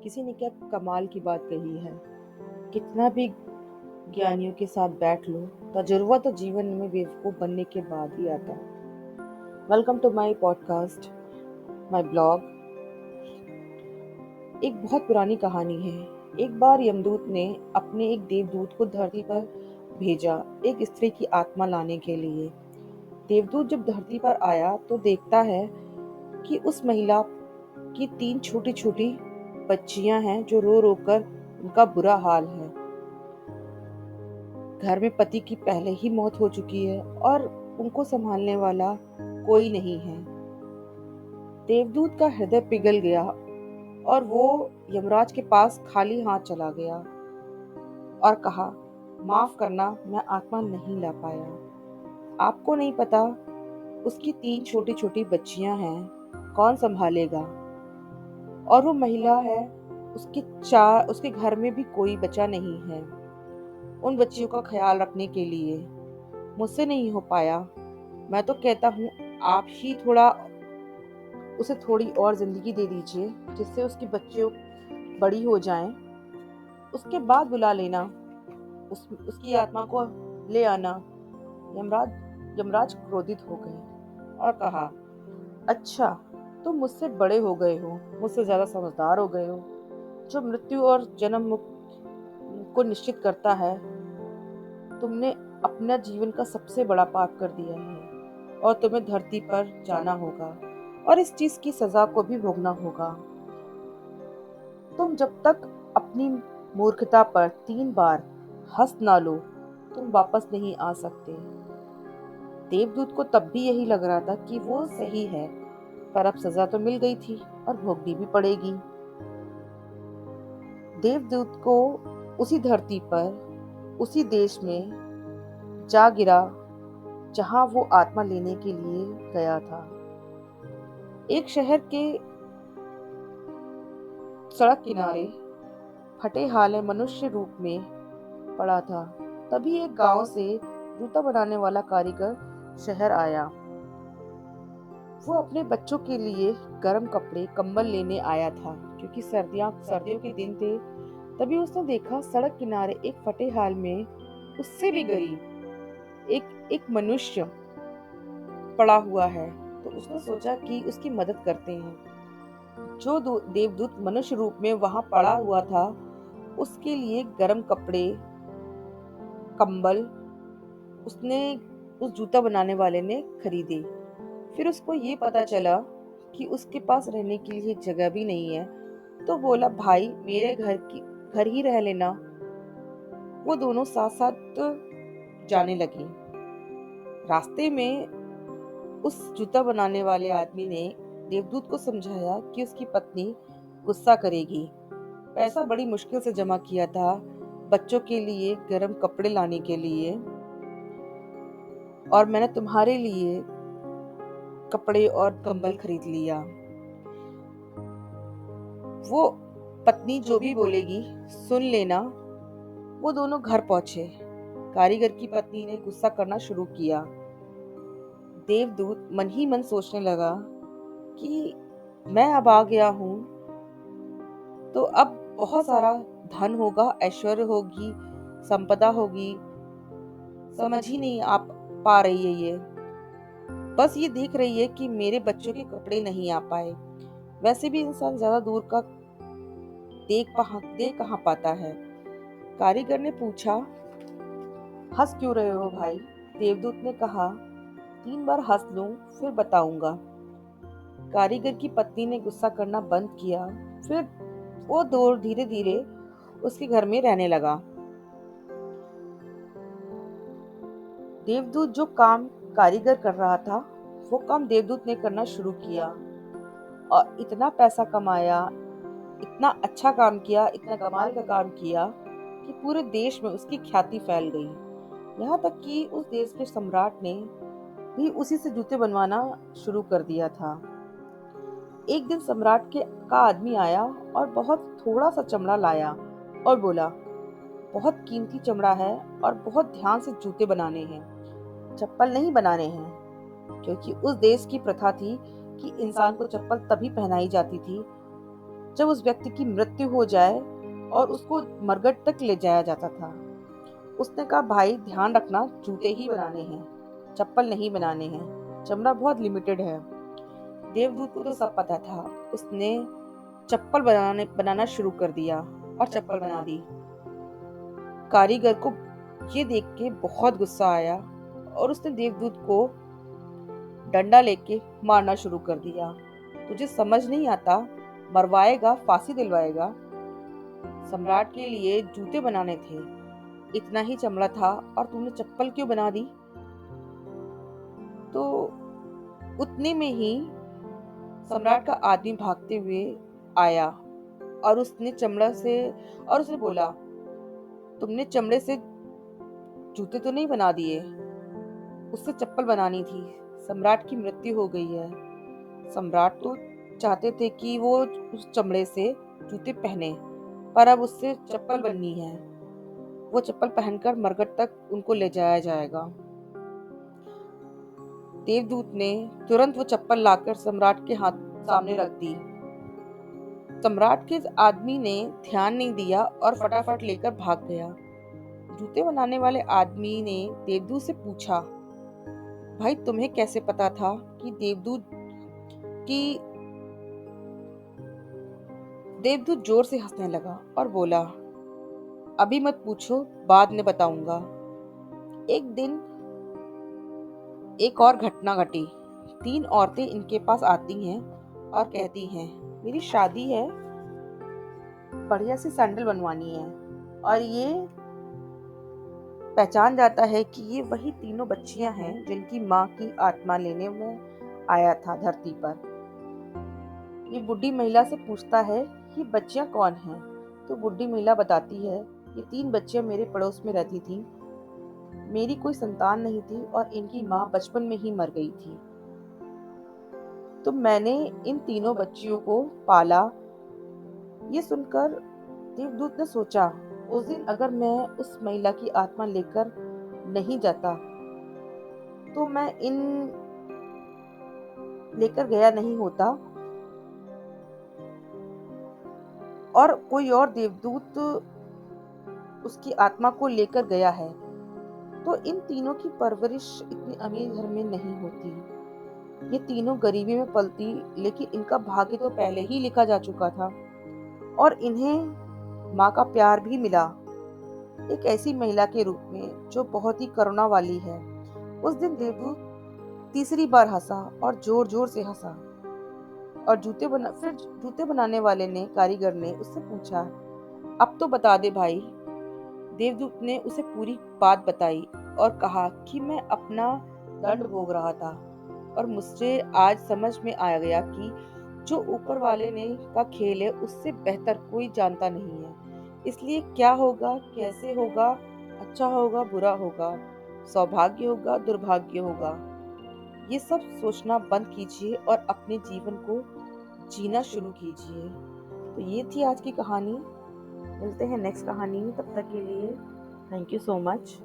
किसी ने क्या कमाल की बात कही है। कितना भी ज्ञानियों के साथ बैठ लो, तजुर्बा तो जीवन में बेवकूफ बनने के बाद ही आता है। Welcome to my podcast, my blog. एक बहुत पुरानी कहानी है। एक बार यमदूत ने अपने एक देवदूत को धरती पर भेजा, एक स्त्री की आत्मा लाने के लिए। देवदूत जब धरती पर आया तो देखता है कि उस महिला की 3 छोटी छोटी बच्चियां हैं जो रो रो कर उनका बुरा हाल है। घर में पति की पहले ही मौत हो चुकी है और उनको संभालने वाला कोई नहीं है। देवदूत का हृदय पिघल गया और वो यमराज के पास खाली हाथ चला गया और कहा, माफ करना, मैं आत्मा नहीं ला पाया। आपको नहीं पता, उसकी 3 छोटी छोटी बच्चियां हैं, कौन संभालेगा? और वो महिला है, उसके घर में भी कोई बचा नहीं है उन बच्चियों का ख्याल रखने के लिए। मुझसे नहीं हो पाया। मैं तो कहता हूँ, आप ही उसे थोड़ी और जिंदगी दे दीजिए, जिससे उसकी बच्चियों बड़ी हो जाएं। उसके बाद बुला लेना, उसकी आत्मा को ले आना। यमराज क्रोधित हो गए और कहा, अच्छा, तुम मुझसे बड़े हो गए हो, मुझसे ज्यादा समझदार हो गए हो। जो मृत्यु और जन्म को निश्चित करता है, तुमने अपना जीवन का सबसे बड़ा पाप कर दिया है और तुम्हें धरती पर जाना होगा और इस चीज की सजा को भी भोगना होगा। तुम जब तक अपनी मूर्खता पर 3 बार हंस ना लो, तुम वापस नहीं आ सकते। देवदूत को तब भी यही लग रहा था कि वो सही है, पर अब सजा तो मिल गई थी और भोगनी भी पड़ेगी। देवदूत को उसी धरती पर, उसी देश में जा गिरा जहां वो आत्मा लेने के लिए गया था। एक शहर के सड़क किनारे फटे हाल मनुष्य रूप में पड़ा था। तभी एक गांव से जूता बनाने वाला कारीगर शहर आया। वो अपने बच्चों के लिए गर्म कपड़े, कंबल लेने आया था, क्योंकि सर्दियों के दिन थे। तभी उसने देखा सड़क किनारे एक फटे हाल में उससे भी गरीब एक मनुष्य पड़ा हुआ है। तो उसने सोचा कि उसकी मदद करते हैं। जो देवदूत मनुष्य रूप में वहां पड़ा हुआ था, उसके लिए गर्म कपड़े, कंबल उसने उस जूता बनाने वाले ने खरीदे। फिर उसको ये पता चला कि उसके पास रहने के लिए जगह भी नहीं है, तो बोला, भाई, मेरे घर ही रह लेना। वो दोनों साथ साथ जाने लगे। रास्ते में उस जूता बनाने वाले आदमी ने देवदूत को समझाया कि उसकी पत्नी गुस्सा करेगी। पैसा बड़ी मुश्किल से जमा किया था बच्चों के लिए गर्म कपड़े लाने के लिए, और मैंने तुम्हारे लिए कपड़े और कंबल खरीद लिया। वो पत्नी जो भी बोलेगी सुन लेना। वो दोनों घर पहुंचे। कारीगर की पत्नी ने गुस्सा करना शुरू किया। देवदूत मन ही मन सोचने लगा कि मैं अब आ गया हूँ तो अब बहुत सारा धन होगा, ऐश्वर्य होगी, संपदा होगी। समझ ही नहीं आप पा रही है ये। बस ये देख रही है कि मेरे बच्चों के कपड़े नहीं आ पाए। वैसे भी इंसान ज्यादा दूर का देख कहाँ पाता है। कारीगर ने पूछा, हंस क्यों रहे हो भाई? देवदूत ने कहा, 3 बार हंस लूं फिर बताऊंगा। कारीगर की पत्नी ने गुस्सा करना बंद किया। फिर वो दौर धीरे धीरे उसके घर में रहने लगा। देवदूत जो काम कारीगर कर रहा था, वो काम देवदूत ने करना शुरू किया और इतना पैसा कमाया, इतना अच्छा काम किया, इतना कमाल का काम किया कि पूरे देश में उसकी ख्याति फैल गई। यहाँ तक कि उस देश के सम्राट ने भी उसी से जूते बनवाना शुरू कर दिया था। एक दिन सम्राट का आदमी आया और बहुत थोड़ा सा चमड़ा लाया और बोला, बहुत कीमती चमड़ा है और बहुत ध्यान से जूते बनाने हैं, चप्पल नहीं बनाने हैं। क्योंकि उस देश की प्रथा थी कि इंसान को चप्पल तभी पहनाई जाती थी जब उस व्यक्ति की मृत्यु हो जाए और उसको मरघट तक ले जाया जाता था। उसने कहा, भाई ध्यान रखना, जूते ही बनाने हैं, चप्पल नहीं बनाने हैं, चमड़ा बहुत लिमिटेड है। देवदूत को तो सब पता था। उसने चप्पल बनाना शुरू कर दिया और चप्पल बना दी। कारीगर को ये देख के बहुत गुस्सा आया और उसने देवदूत को डंडा लेके मारना शुरू कर दिया। तुझे समझ नहीं आता, मरवाएगा, फांसी दिलवाएगा। सम्राट के लिए जूते बनाने थे, इतना ही चमड़ा था और तूने चप्पल क्यों बना दी? तो उतने में ही सम्राट का आदमी भागते हुए आया और उसने बोला, तुमने चमड़े से जूते तो नहीं बना दिए, उससे चप्पल बनानी थी। सम्राट की मृत्यु हो गई है। सम्राट तो चाहते थे कि वो उस चमड़े से जूते पहने, पर अब उससे चप्पल बननी है। वो चप्पल पहनकर मरघट तक उनको ले जाया जाएगा। देवदूत ने तुरंत वो चप्पल लाकर सम्राट के हाथ सामने रख दी। सम्राट के आदमी ने ध्यान नहीं दिया और फटाफट लेकर भाग गया। जूते बनाने वाले आदमी ने देवदूत से पूछा, भाई तुम्हें कैसे पता था कि की देवदूत जोर से हंसने लगा और बोला, अभी मत पूछो, बाद में बताऊंगा। एक दिन एक और घटना घटी। 3 औरतें इनके पास आती हैं और कहती हैं, मेरी शादी है, बढ़िया सी सैंडल बनवानी है। और ये पहचान जाता है कि ये वही तीनों बच्चियां हैं जिनकी माँ की आत्मा लेने में आया था धरती पर। ये बुढ़ी महिला से पूछता है, ये बच्चियां कौन हैं? तो बुढ़ी महिला बताती है, ये 3 बच्चियां मेरे पड़ोस में रहती थी, मेरी कोई संतान नहीं थी और इनकी माँ बचपन में ही मर गई थी। तो मैंने इन तीनों बच्चियों को पाला। ये सुनकर देवदूत ने सोचा, उस दिन अगर मैं उस महिला की आत्मा लेकर नहीं जाता तो मैं इन लेकर गया नहीं होता और कोई और देवदूत उसकी आत्मा को लेकर गया है, तो इन तीनों की परवरिश इतनी अमीर घर में नहीं होती। ये तीनों गरीबी में पलती, लेकिन इनका भाग्य तो पहले ही लिखा जा चुका था और इन्हें माँ का प्यार भी मिला, एक ऐसी महिला के रूप में जो बहुत ही करुणा वाली है। उस दिन देवदूत तीसरी बार हंसा और जोर जोर से हंसा। और फिर जूते बनाने वाले ने, कारीगर ने उससे पूछा, अब तो बता दे भाई। देवदूत ने उसे पूरी बात बताई और कहा कि मैं अपना दंड भोग रहा था और मुझसे आज समझ में आ गया कि जो ऊपर वाले ने का खेल है उससे बेहतर कोई जानता नहीं है। इसलिए क्या होगा, कैसे होगा, अच्छा होगा, बुरा होगा, सौभाग्य होगा, दुर्भाग्य होगा, ये सब सोचना बंद कीजिए और अपने जीवन को जीना शुरू कीजिए। तो ये थी आज की कहानी। मिलते हैं नेक्स्ट कहानी में, तब तक के लिए थैंक यू सो मच।